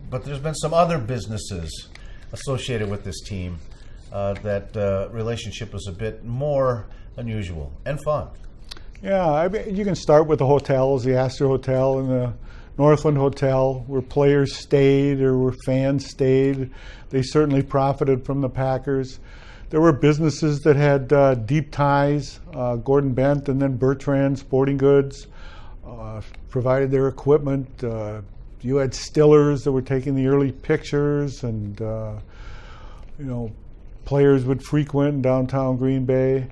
But there's been some other businesses associated with this team that relationship was a bit more unusual and fun. Yeah, I mean, you can start with the hotels, the Astor Hotel and the Northland Hotel, where players stayed or where fans stayed. They certainly profited from the Packers. There were businesses that had deep ties. Gordon Bent and then Bertrand Sporting Goods provided their equipment. You had Stillers that were taking the early pictures, and players would frequent downtown Green Bay.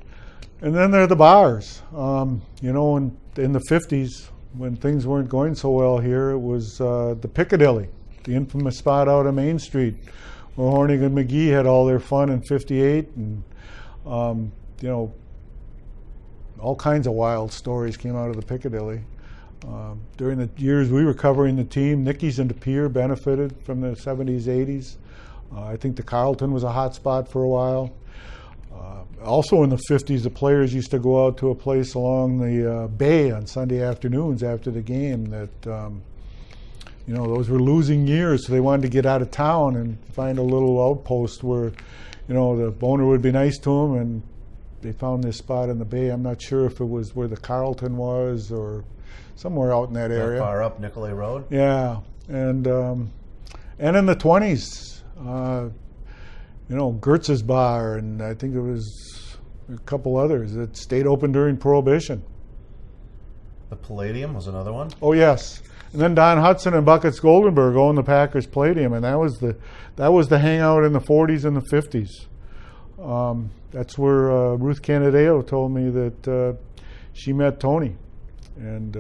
And then there are the bars. In the 50s, when things weren't going so well here, it was the Piccadilly, the infamous spot out on Main Street, where Hornig and McGee had all their fun in '58, and all kinds of wild stories came out of the Piccadilly. During the years we were covering the team, Nicky's and DePere benefited from the 70s, 80s. I think the Carlton was a hot spot for a while. Also in the 50s, the players used to go out to a place along the bay on Sunday afternoons after the game that, those were losing years, so they wanted to get out of town and find a little outpost where, the owner would be nice to them, and they found this spot in the bay. I'm not sure if it was where the Carlton was or somewhere out in that area. Far up Nicolay Road? Yeah, and in the 20s, Gertz's Bar, and I think it was a couple others that stayed open during Prohibition. The Palladium was another one? Oh, yes. And then Don Hudson and Buckets Goldenberg owned the Packers Palladium, and that was the hangout in the 40s and the 50s. That's where Ruth Cannadeo told me that she met Tony, and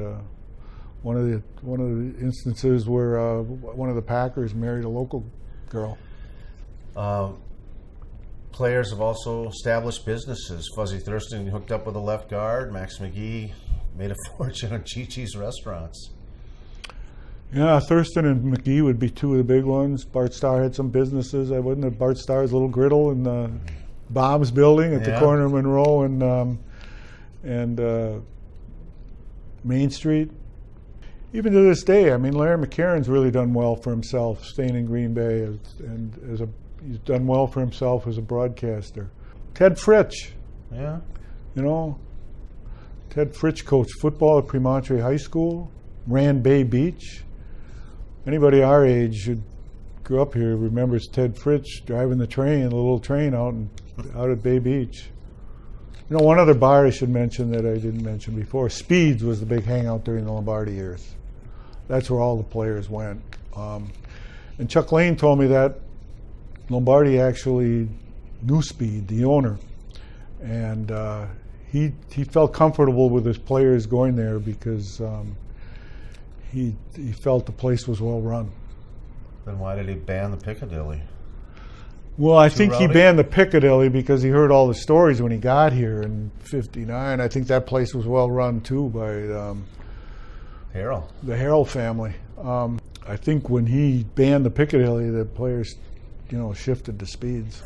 one of the instances where one of the Packers married a local girl. Players have also established businesses. Fuzzy Thurston hooked up with a left guard. Max McGee made a fortune on Chi-Chi's restaurants. Yeah, Thurston and McGee would be two of the big ones. Bart Starr had some businesses. I wasn't at Bart Starr's Little Griddle in the Bob's building at the corner of Monroe and Main Street. Even to this day, I mean, Larry McCarron's really done well for himself staying in Green Bay, he's done well for himself as a broadcaster. Ted Fritsch. Yeah. Ted Fritsch coached football at Premontre High School, ran Bay Beach. Anybody our age who grew up here remembers Ted Fritsch driving the little train out at Bay Beach. One other bar I should mention that I didn't mention before, Speed's was the big hangout during the Lombardi years. That's where all the players went. And Chuck Lane told me that Lombardi actually knew Speed, the owner, and he felt comfortable with his players going there because he felt the place was well run. Then why did he ban the Piccadilly? Well, I think he banned the Piccadilly because he heard all the stories when he got here in '59. I think that place was well run too by the Harrell family. I think when he banned the Piccadilly, the players, shifted to Speeds.